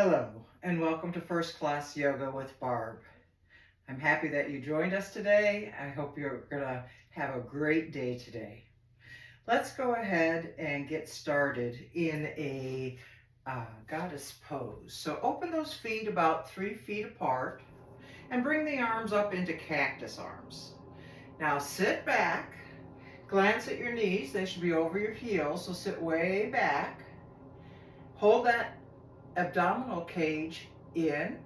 Hello, and welcome to First Class Yoga with Barb. I'm happy that you joined us today. I hope you're going to have a great day today. Let's go ahead and get started in a goddess pose. So open those feet about 3 feet apart and bring the arms up into cactus arms. Now sit back, glance at your knees. They should be over your heels, so sit way back. Hold that abdominal cage in,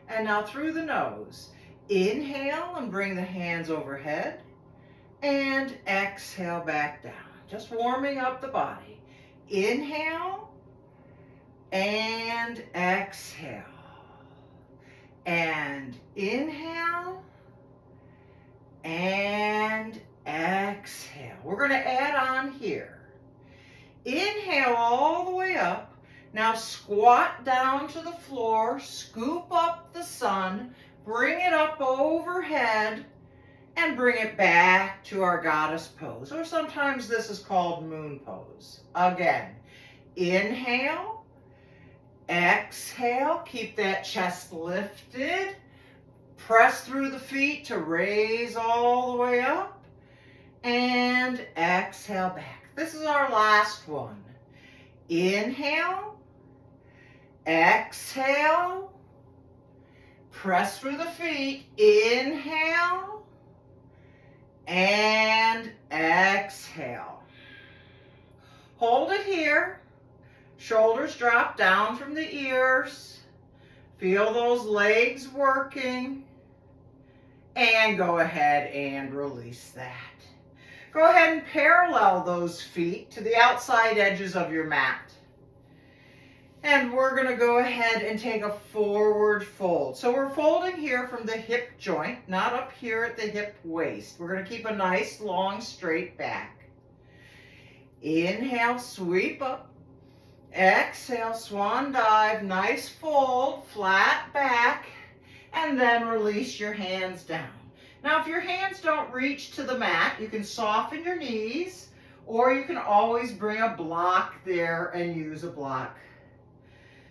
and now through the nose. Inhale and bring the hands overhead, and exhale back down. Just warming up the body. Inhale and exhale. And inhale and exhale. We're going to add on here. Inhale all the way up. Now squat down to the floor, scoop up the sun, bring it up overhead, and bring it back to our goddess pose. Or sometimes this is called moon pose. Again, inhale, exhale, keep that chest lifted, press through the feet to raise all the way up, and exhale back. This is our last one. Inhale, exhale, press through the feet, inhale, and exhale. Hold it here, shoulders drop down from the ears, feel those legs working, and go ahead and release that. Go ahead and parallel those feet to the outside edges of your mat. And we're going to go ahead and take a forward fold. So we're folding here from the hip joint, not up here at the hip waist. We're going to keep a nice, long, straight back. Inhale, sweep up. Exhale, swan dive, nice fold, flat back, and then release your hands down. Now, if your hands don't reach to the mat, you can soften your knees, or you can always bring a block there and use a block.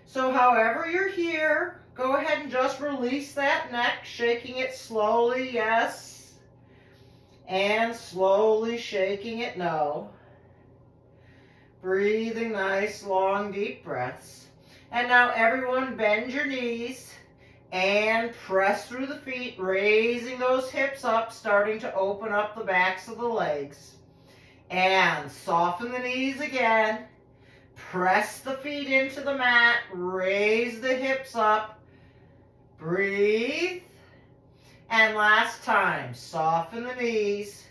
So however you're here, go ahead and just release that neck, shaking it slowly, yes, and slowly shaking it, no. Breathing nice, long, deep breaths. And now everyone bend your knees and press through the feet, raising those hips up, starting to open up the backs of the legs. And soften the knees again. Press the feet into the mat, raise the hips up, breathe, and last time, soften the knees,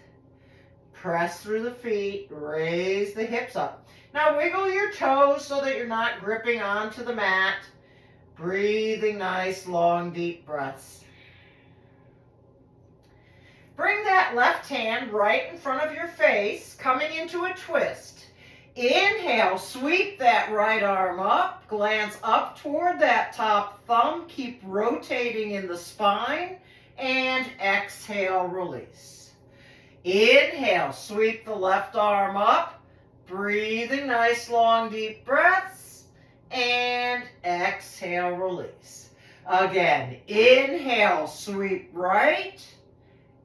press through the feet, raise the hips up. Now wiggle your toes so that you're not gripping onto the mat, breathing nice, long, deep breaths. Bring that left hand right in front of your face, coming into a twist. Inhale, sweep that right arm up, glance up toward that top thumb, keep rotating in the spine, and exhale, release. Inhale, sweep the left arm up, breathing nice, long, deep breaths, and exhale, release. Again, inhale, sweep right,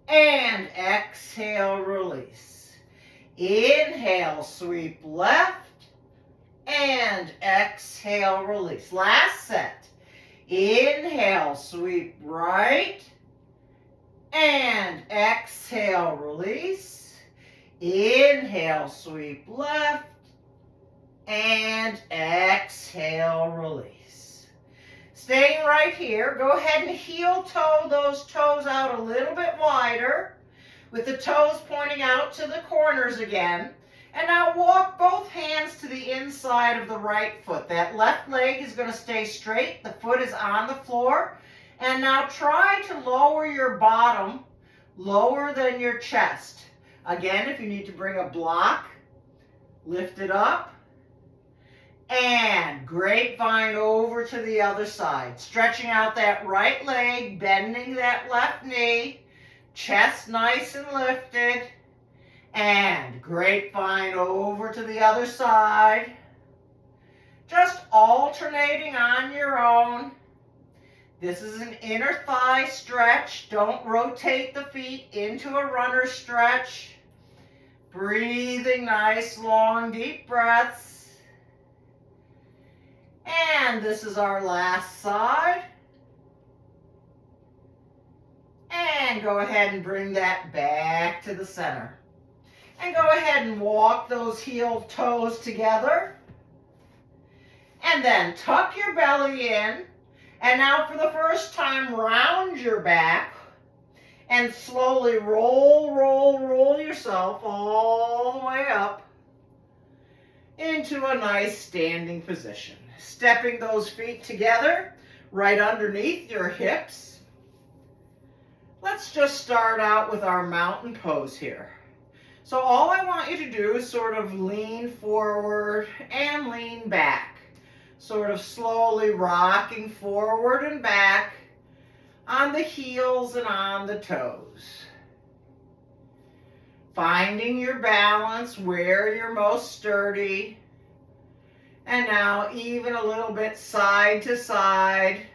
and exhale, release. Inhale, sweep left, and exhale, release. Last set. Inhale, sweep right, and exhale, release. Inhale, sweep left, and exhale, release. Staying right here, go ahead and heel toe those toes out a little bit wider, with the toes pointing out to the corners again. And now walk both hands to the inside of the right foot. That left leg is going to stay straight. The foot is on the floor. And now try to lower your bottom lower than your chest. Again, if you need to bring a block, lift it up. And grapevine over to the other side. Stretching out that right leg, bending that left knee. Chest nice and lifted, and grapevine over to the other side. Just alternating on your own. This is an inner thigh stretch. Don't rotate the feet into a runner stretch. Breathing nice, long, deep breaths. And this is our last side. And go ahead and bring that back to the center. And go ahead and walk those heel toes together. And then tuck your belly in. And now for the first time, round your back. And slowly roll yourself all the way up into a nice standing position. Stepping those feet together right underneath your hips. Let's just start out with our mountain pose here. So all I want you to do is sort of lean forward and lean back. Sort of slowly rocking forward and back on the heels and on the toes. Finding your balance where you're most sturdy. And now even a little bit side to side.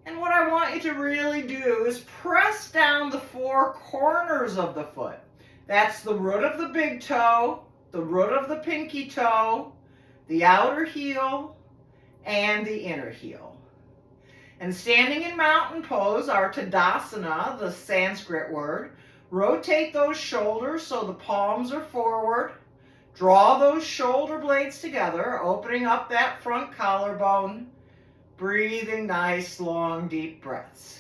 And what I want you to really do is press down the four corners of the foot. That's the root of the big toe, the root of the pinky toe, the outer heel, and the inner heel. And standing in mountain pose, our Tadasana, the Sanskrit word, rotate those shoulders so the palms are forward. Draw those shoulder blades together, opening up that front collarbone. Breathing nice, long, deep breaths.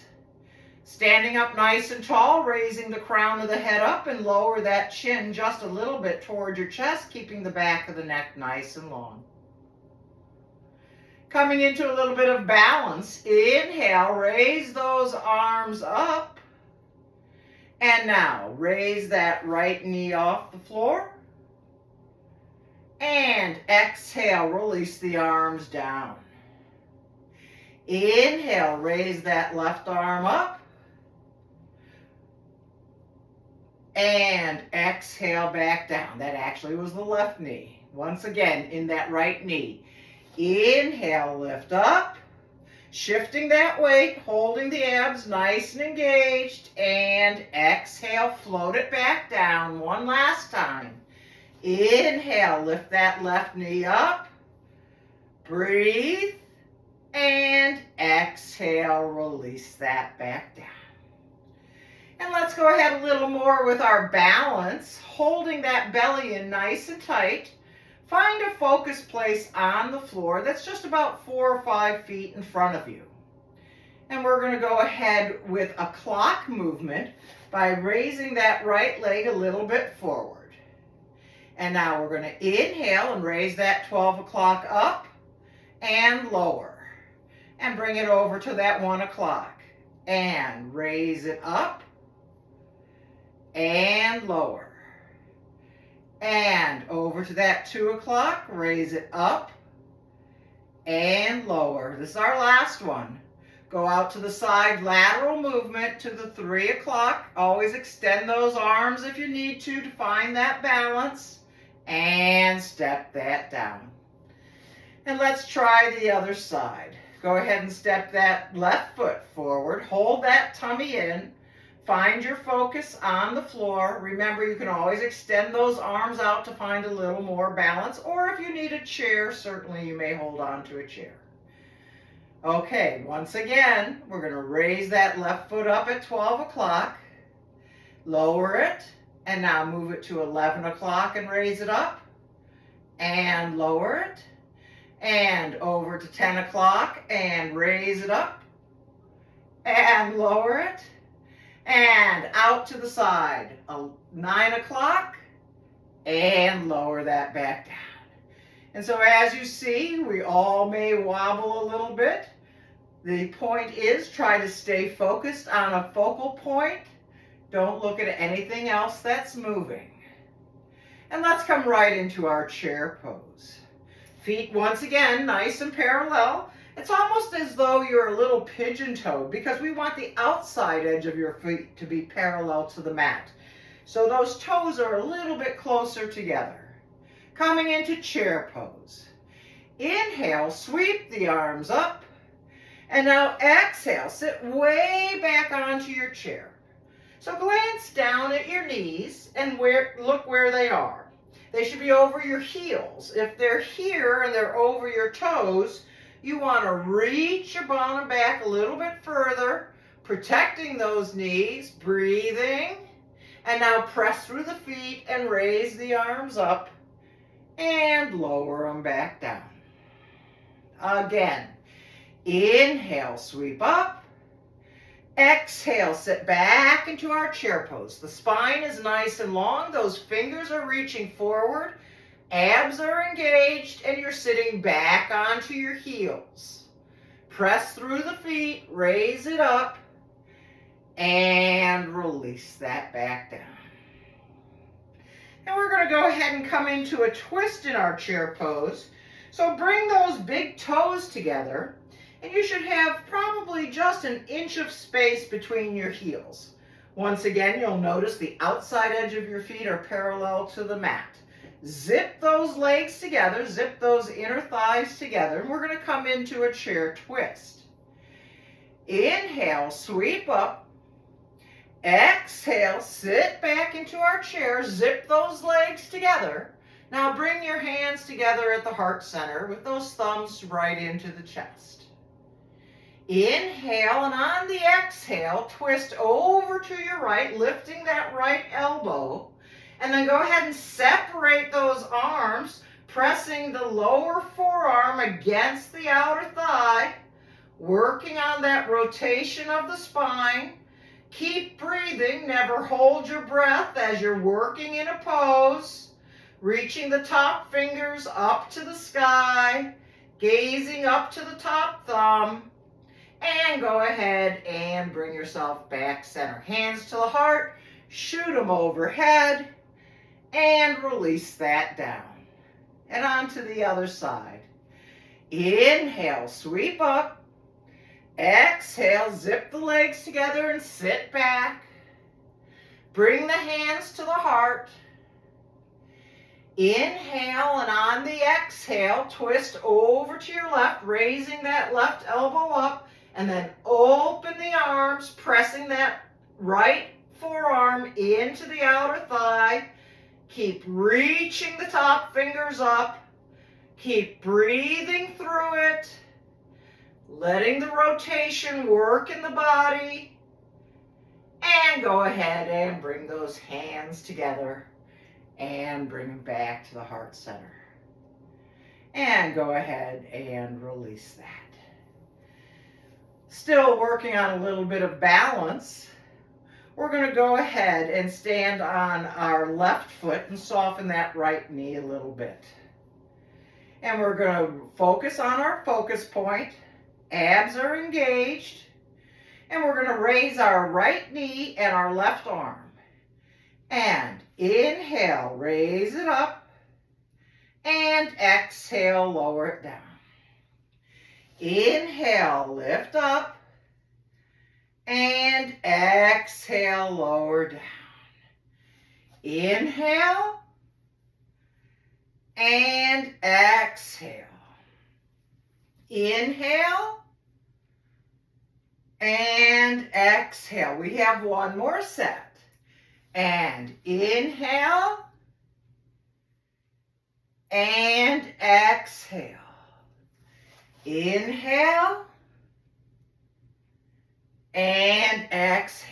Standing up nice and tall, raising the crown of the head up and lower that chin just a little bit toward your chest, keeping the back of the neck nice and long. Coming into a little bit of balance. Inhale, raise those arms up. And now, raise that right knee off the floor. And exhale, release the arms down. Inhale, raise that left arm up. And exhale back down. That actually was the left knee. Once again, in that right knee. Inhale, lift up. Shifting that weight, holding the abs nice and engaged. And exhale, float it back down. One last time. Inhale, lift that left knee up. Breathe. And exhale, release that back down. And let's go ahead a little more with our balance, holding that belly in nice and tight. Find a focus place on the floor that's just about 4 or 5 feet in front of you. And we're going to go ahead with a clock movement by raising that right leg a little bit forward. And now we're going to inhale and raise that 12 o'clock up and lower. And bring it over to that 1 o'clock. And raise it up. And lower. And over to that 2 o'clock. Raise it up. And lower. This is our last one. Go out to the side, lateral movement to the 3 o'clock. Always extend those arms if you need to find that balance. And step that down. And let's try the other side. Go ahead and step that left foot forward. Hold that tummy in. Find your focus on the floor. Remember, you can always extend those arms out to find a little more balance. Or if you need a chair, certainly you may hold on to a chair. Okay, once again, we're going to raise that left foot up at 12 o'clock. Lower it. And now move it to 11 o'clock and raise it up. And lower it. And over to 10 o'clock and raise it up and lower it and out to the side. 9 o'clock and lower that back down. And so as you see, we all may wobble a little bit. The point is try to stay focused on a focal point. Don't look at anything else that's moving. And let's come right into our chair pose. Feet once again nice and parallel. It's almost as though you're a little pigeon-toed because we want the outside edge of your feet to be parallel to the mat. So those toes are a little bit closer together. Coming into chair pose. Inhale, sweep the arms up. And now exhale, sit way back onto your chair. So glance down at your knees and look where they are. They should be over your heels. If they're here and they're over your toes, you want to reach your bottom back a little bit further, protecting those knees, breathing. And now press through the feet and raise the arms up and lower them back down. Again, inhale, sweep up. Exhale, sit back into our chair pose. The spine is nice and long. Those fingers are reaching forward. Abs are engaged, and you're sitting back onto your heels. Press through the feet, raise it up, and release that back down. And we're going to go ahead and come into a twist in our chair pose. So bring those big toes together. And you should have probably just an inch of space between your heels. Once again, you'll notice the outside edge of your feet are parallel to the mat. Zip those legs together, zip those inner thighs together, and we're going to come into a chair twist. Inhale, sweep up. Exhale, sit back into our chair, zip those legs together. Now bring your hands together at the heart center with those thumbs right into the chest. Inhale, and on the exhale, twist over to your right, lifting that right elbow. And then go ahead and separate those arms, pressing the lower forearm against the outer thigh, working on that rotation of the spine. Keep breathing, never hold your breath as you're working in a pose, reaching the top fingers up to the sky, gazing up to the top thumb. And go ahead and bring yourself back center. Hands to the heart, shoot them overhead, and release that down. And on to the other side. Inhale, sweep up. Exhale, zip the legs together and sit back. Bring the hands to the heart. Inhale, and on the exhale, twist over to your left, raising that left elbow up. And then open the arms, pressing that right forearm into the outer thigh. Keep reaching the top fingers up. Keep breathing through it. Letting the rotation work in the body. And go ahead and bring those hands together and bring them back to the heart center. And go ahead and release that. Still working on a little bit of balance. We're going to go ahead and stand on our left foot and soften that right knee a little bit. And we're going to focus on our focus point. Abs are engaged. And we're going to raise our right knee and our left arm. And inhale, raise it up. And exhale, lower it down. Inhale, lift up, and exhale, lower down. Inhale, and exhale. Inhale, and exhale. We have one more set. And inhale, and exhale. Inhale and exhale.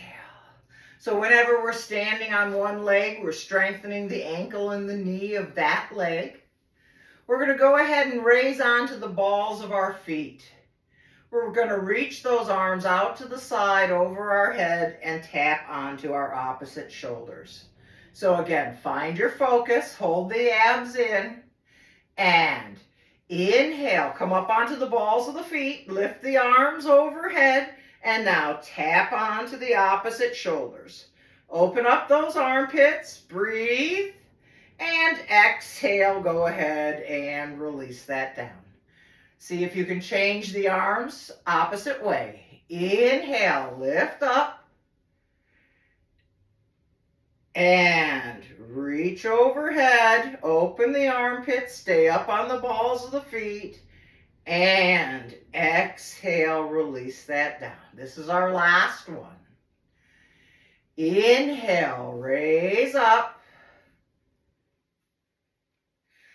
So whenever we're standing on one leg, we're strengthening the ankle and the knee of that leg. We're going to go ahead and raise onto the balls of our feet. We're going to reach those arms out to the side over our head and tap onto our opposite shoulders. So again, find your focus, hold the abs in, and inhale, come up onto the balls of the feet, lift the arms overhead, and now tap onto the opposite shoulders. Open up those armpits, breathe, and exhale, go ahead and release that down. See if you can change the arms opposite way. Inhale, lift up, And reach overhead, open the armpits, stay up on the balls of the feet, and exhale, release that down. This is our last one. Inhale, raise up.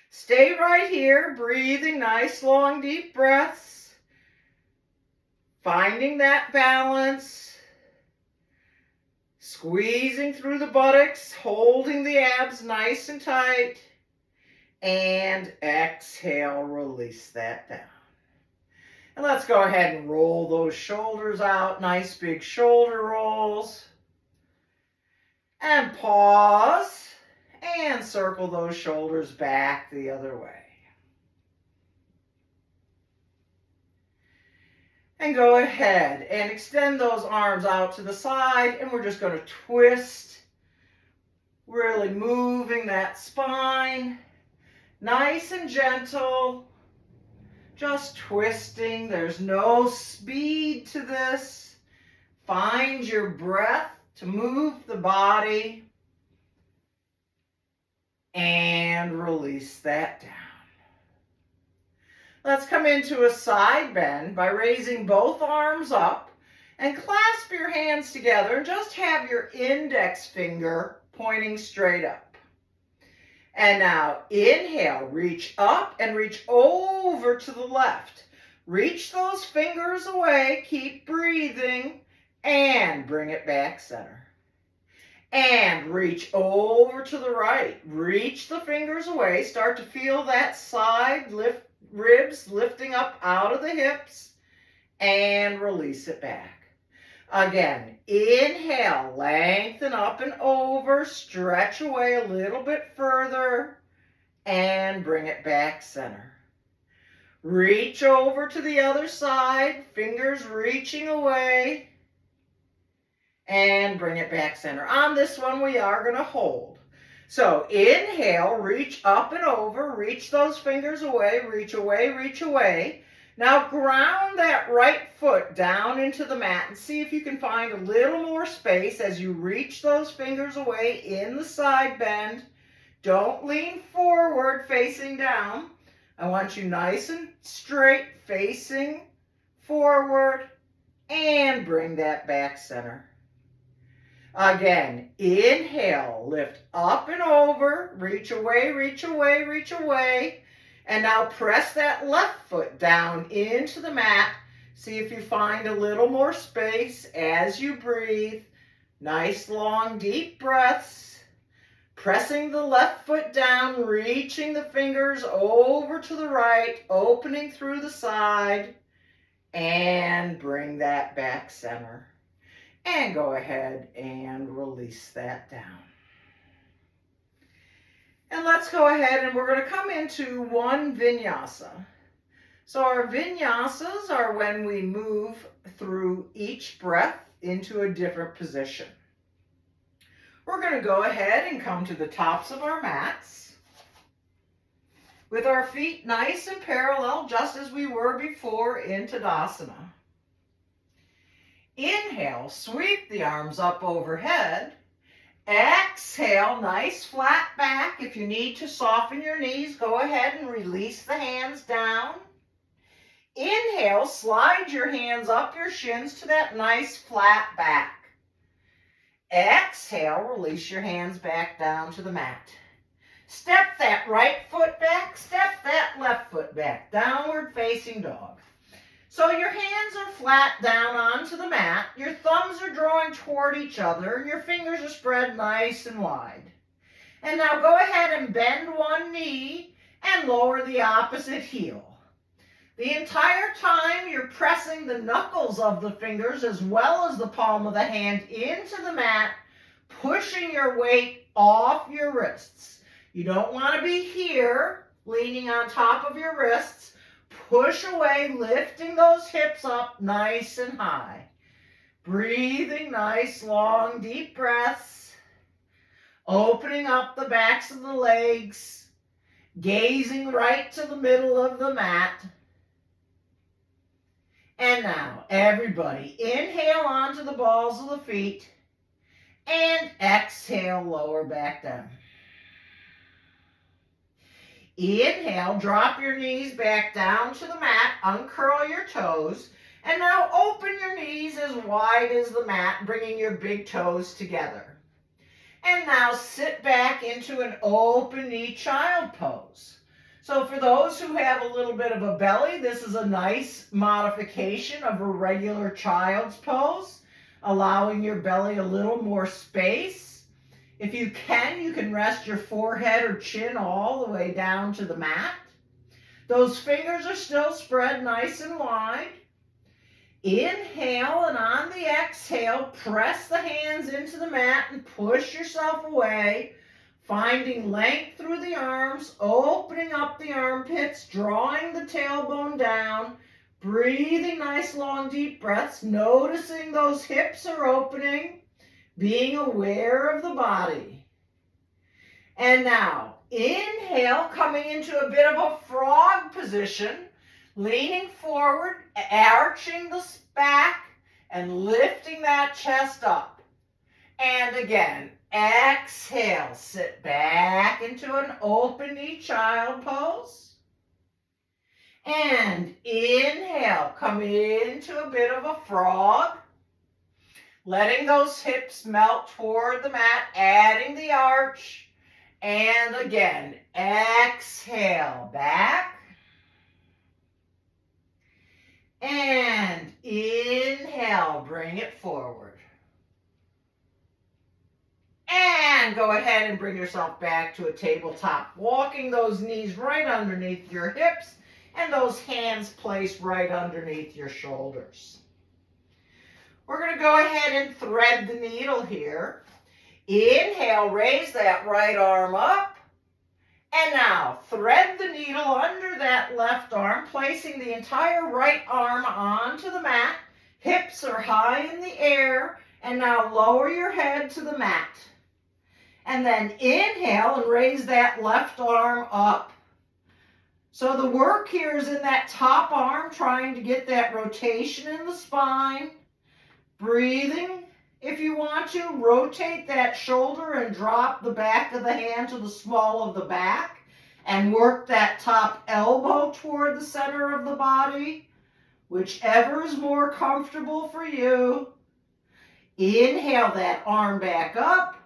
Stay right here, breathing nice, long, deep breaths. Finding that balance. Squeezing through the buttocks, holding the abs nice and tight. And exhale, release that down. And let's go ahead and roll those shoulders out. Nice big shoulder rolls. And pause. And circle those shoulders back the other way. And go ahead and extend those arms out to the side. And we're just going to twist. Really moving that spine. Nice and gentle. Just twisting. There's no speed to this. Find your breath to move the body. And release that down. Let's come into a side bend by raising both arms up and clasp your hands together and just have your index finger pointing straight up. And now inhale, reach up and reach over to the left. Reach those fingers away, keep breathing, and bring it back center. And reach over to the right. Reach the fingers away. Start to feel that side lift, ribs lifting up out of the hips. And release it back. Again, inhale, lengthen up and over. Stretch away a little bit further. And bring it back center. Reach over to the other side. Fingers reaching away. And bring it back center. On this one, we are going to hold. So inhale, reach up and over, reach those fingers away, reach away, reach away. Now ground that right foot down into the mat and see if you can find a little more space as you reach those fingers away in the side bend. Don't lean forward facing down. I want you nice and straight facing forward and bring that back center. Again, inhale, lift up and over, reach away, reach away, reach away. And now press that left foot down into the mat. See if you find a little more space as you breathe. Nice, long, deep breaths. Pressing the left foot down, reaching the fingers over to the right, opening through the side. And bring that back center. And go ahead and release that down. And let's go ahead and we're going to come into one vinyasa. So our vinyasas are when we move through each breath into a different position. We're going to go ahead and come to the tops of our mats with our feet nice and parallel, just as we were before in Tadasana. Inhale, sweep the arms up overhead. Exhale, nice flat back. If you need to soften your knees, go ahead and release the hands down. Inhale, slide your hands up your shins to that nice flat back. Exhale, release your hands back down to the mat. Step that right foot back, step that left foot back. Downward facing dog. So your hands are flat down onto the mat, your thumbs are drawing toward each other, and your fingers are spread nice and wide. And now go ahead and bend one knee and lower the opposite heel. The entire time you're pressing the knuckles of the fingers as well as the palm of the hand into the mat, pushing your weight off your wrists. You don't want to be here, leaning on top of your wrists. Push away, lifting those hips up nice and high. Breathing nice, long, deep breaths. Opening up the backs of the legs. Gazing right to the middle of the mat. And now, everybody, inhale onto the balls of the feet. And exhale, lower back down. Inhale, drop your knees back down to the mat, uncurl your toes, and now open your knees as wide as the mat, bringing your big toes together. And now sit back into an open knee child pose. So for those who have a little bit of a belly, this is a nice modification of a regular child's pose, allowing your belly a little more space. If you can rest your forehead or chin all the way down to the mat. Those fingers are still spread nice and wide. Inhale, and on the exhale, press the hands into the mat and push yourself away, finding length through the arms, opening up the armpits, drawing the tailbone down, breathing nice long deep breaths, noticing those hips are opening, being aware of the body. And now, inhale, coming into a bit of a frog position, leaning forward, arching the back, and lifting that chest up. And again, exhale, sit back into an open knee child pose. And inhale, come into a bit of a frog. Letting those hips melt toward the mat, adding the arch. And again, exhale, back. And inhale, bring it forward. And go ahead and bring yourself back to a tabletop, walking those knees right underneath your hips and those hands placed right underneath your shoulders. We're going to go ahead and thread the needle here. Inhale, raise that right arm up. And now thread the needle under that left arm, placing the entire right arm onto the mat. Hips are high in the air. And now lower your head to the mat. And then inhale and raise that left arm up. So the work here is in that top arm, trying to get that rotation in the spine. Breathing. If you want to, rotate that shoulder and drop the back of the hand to the small of the back and work that top elbow toward the center of the body, whichever is more comfortable for you. Inhale that arm back up,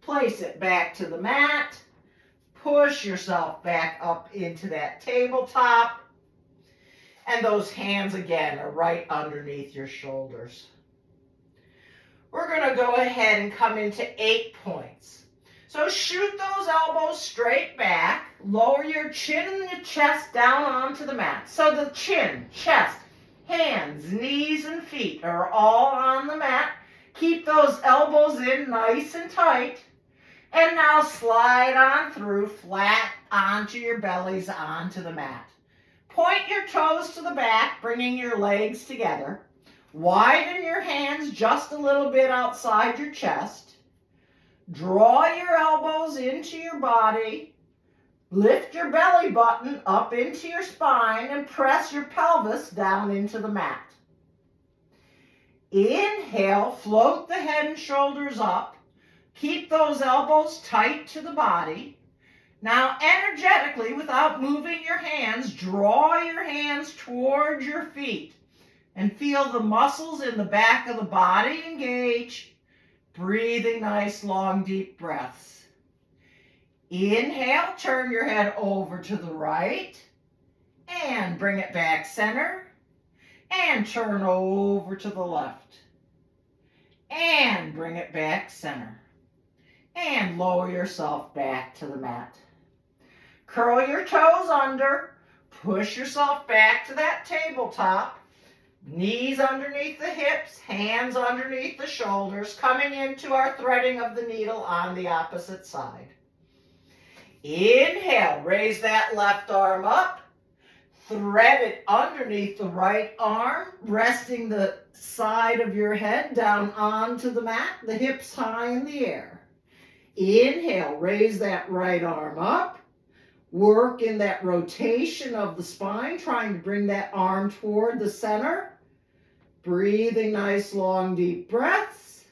place it back to the mat, push yourself back up into that tabletop, and those hands again are right underneath your shoulders. We're going to go ahead and come into 8 points. So shoot those elbows straight back. Lower your chin and the chest down onto the mat. So the chin, chest, hands, knees, and feet are all on the mat. Keep those elbows in nice and tight. And now slide on through flat onto your bellies onto the mat. Point your toes to the back, bringing your legs together. Widen your hands just a little bit outside your chest. Draw your elbows into your body. Lift your belly button up into your spine and press your pelvis down into the mat. Inhale, float the head and shoulders up. Keep those elbows tight to the body. Now energetically, without moving your hands, draw your hands towards your feet. And feel the muscles in the back of the body engage. Breathing nice, long, deep breaths. Inhale, turn your head over to the right. And bring it back center. And turn over to the left. And bring it back center. And lower yourself back to the mat. Curl your toes under. Push yourself back to that tabletop. Knees underneath the hips, hands underneath the shoulders, coming into our threading of the needle on the opposite side. Inhale, raise that left arm up. Thread it underneath the right arm, resting the side of your head down onto the mat, the hips high in the air. Inhale, raise that right arm up. Work in that rotation of the spine, trying to bring that arm toward the center. Breathing nice, long, deep breaths.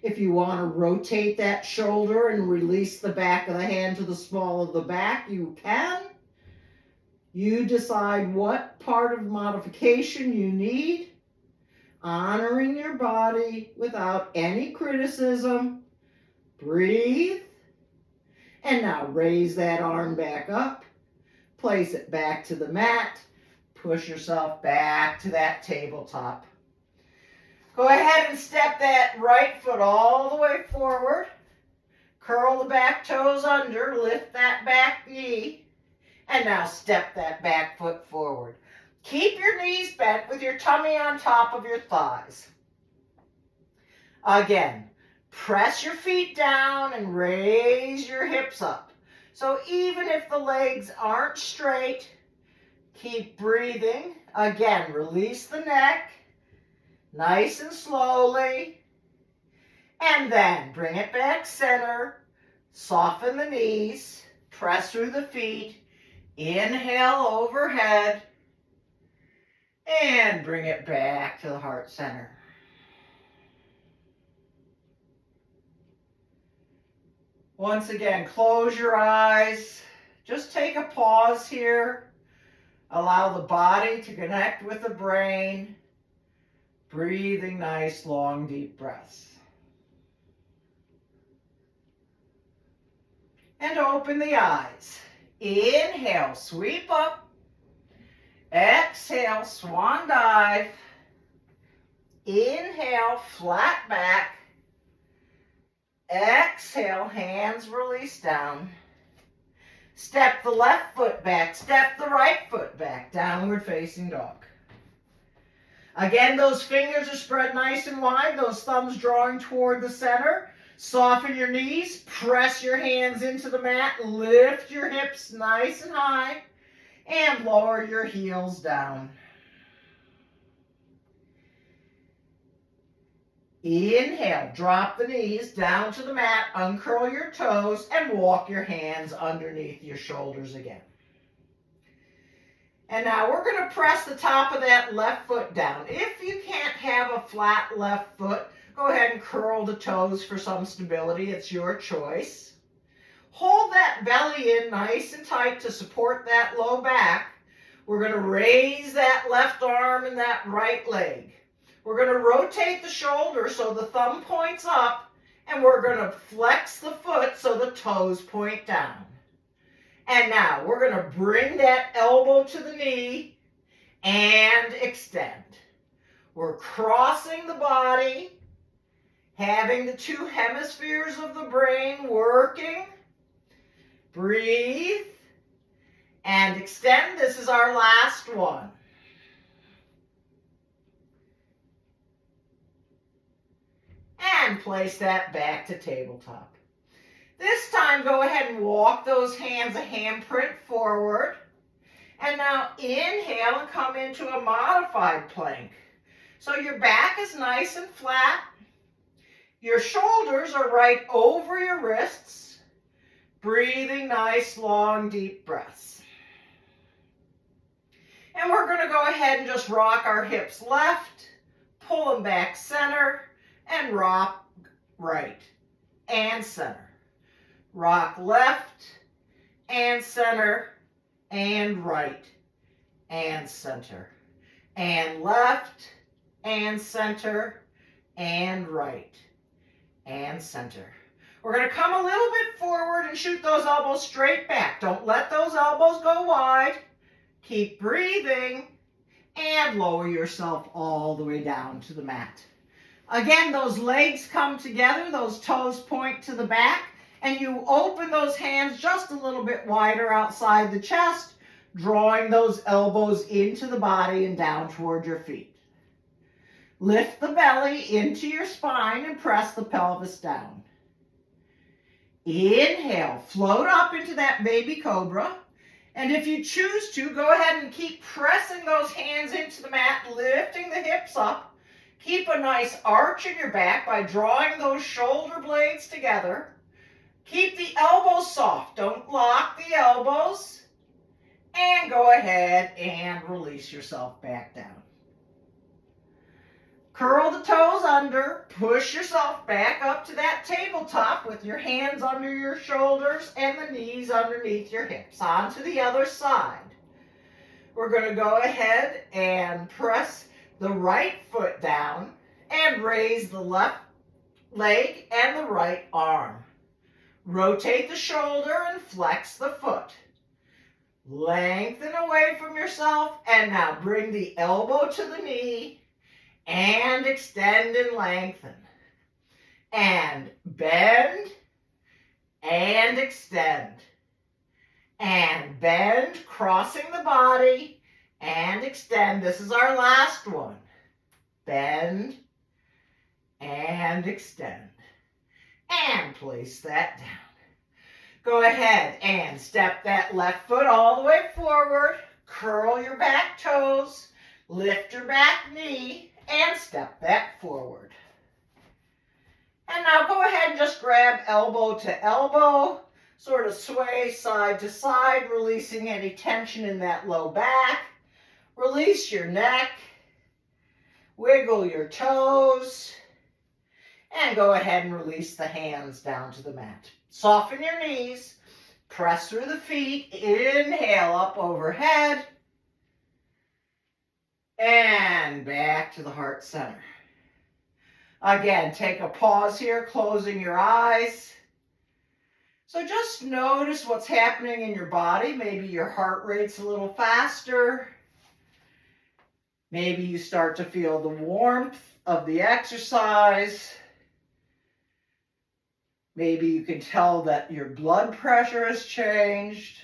If you want to rotate that shoulder and release the back of the hand to the small of the back, you can. You decide what part of modification you need, honoring your body without any criticism. Breathe. And now raise that arm back up. Place it back to the mat. Push yourself back to that tabletop. Go ahead and step that right foot all the way forward. Curl the back toes under, lift that back knee, and now step that back foot forward. Keep your knees bent with your tummy on top of your thighs. Again, press your feet down and raise your hips up. So even if the legs aren't straight, keep breathing. Again, release the neck. Nice and slowly, and then bring it back center, soften the knees, press through the feet, inhale overhead, and bring it back to the heart center. Once again, close your eyes, just take a pause here, allow the body to connect with the brain. Breathing nice, long, deep breaths. And open the eyes. Inhale, sweep up. Exhale, swan dive. Inhale, flat back. Exhale, hands release down. Step the left foot back, step the right foot back, downward facing dog. Again, those fingers are spread nice and wide, those thumbs drawing toward the center. Soften your knees, press your hands into the mat, lift your hips nice and high, and lower your heels down. Inhale, drop the knees down to the mat, uncurl your toes, and walk your hands underneath your shoulders again. And now we're going to press the top of that left foot down. If you can't have a flat left foot, go ahead and curl the toes for some stability. It's your choice. Hold that belly in nice and tight to support that low back. We're going to raise that left arm and that right leg. We're going to rotate the shoulder so the thumb points up, and we're going to flex the foot so the toes point down. And now we're going to bring that elbow to the knee and extend. We're crossing the body, having the two hemispheres of the brain working. Breathe and extend. This is our last one. And place that back to tabletop. This time, go ahead and walk those hands a handprint forward. And now inhale and come into a modified plank. So your back is nice and flat. Your shoulders are right over your wrists. Breathing nice, long, deep breaths. And we're going to go ahead and just rock our hips left, pull them back center, and rock right and center. Rock left and center and right and center. And left and center and right and center. We're going to come a little bit forward and shoot those elbows straight back. Don't let those elbows go wide. Keep breathing and lower yourself all the way down to the mat. Again, those legs come together, those toes point to the back, and you open those hands just a little bit wider outside the chest, drawing those elbows into the body and down toward your feet. Lift the belly into your spine and press the pelvis down. Inhale, float up into that baby cobra. And if you choose to, go ahead and keep pressing those hands into the mat, lifting the hips up. Keep a nice arch in your back by drawing those shoulder blades together. Keep the elbows soft. Don't lock the elbows. And go ahead and release yourself back down. Curl the toes under, push yourself back up to that tabletop with your hands under your shoulders and the knees underneath your hips. On to the other side. We're going to go ahead and press the right foot down and raise the left leg and the right arm. Rotate the shoulder and flex the foot. Lengthen away from yourself and now bring the elbow to the knee and extend and lengthen. And bend and extend. And bend, crossing the body and extend. This is our last one. Bend and extend. And place that down. Go ahead and step that left foot all the way forward. Curl your back toes. Lift your back knee and step that forward. And now go ahead and just grab elbow to elbow. Sort of sway side to side, releasing any tension in that low back. Release your neck. Wiggle your toes. And go ahead and release the hands down to the mat. Soften your knees. Press through the feet. Inhale up overhead. And back to the heart center. Again, take a pause here, closing your eyes. So just notice what's happening in your body. Maybe your heart rate's a little faster. Maybe you start to feel the warmth of the exercise. Maybe you can tell that your blood pressure has changed.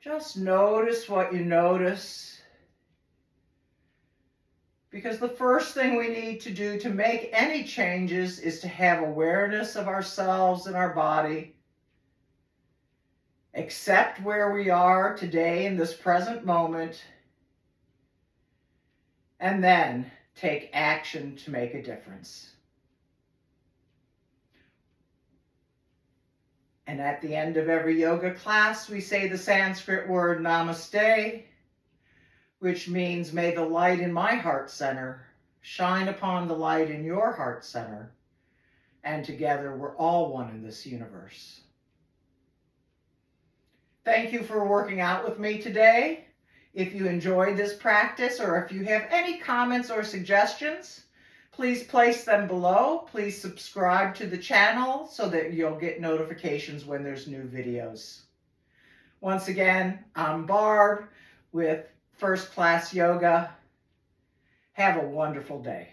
Just notice what you notice. Because the first thing we need to do to make any changes is to have awareness of ourselves and our body. Accept where we are today in this present moment. And then take action to make a difference. And at the end of every yoga class, we say the Sanskrit word namaste, which means may the light in my heart center shine upon the light in your heart center, and together we're all one in this universe. Thank you for working out with me today. If you enjoyed this practice or if you have any comments or suggestions, please place them below. Please subscribe to the channel so that you'll get notifications when there's new videos. Once again, I'm Barb with First Class Yoga. Have a wonderful day.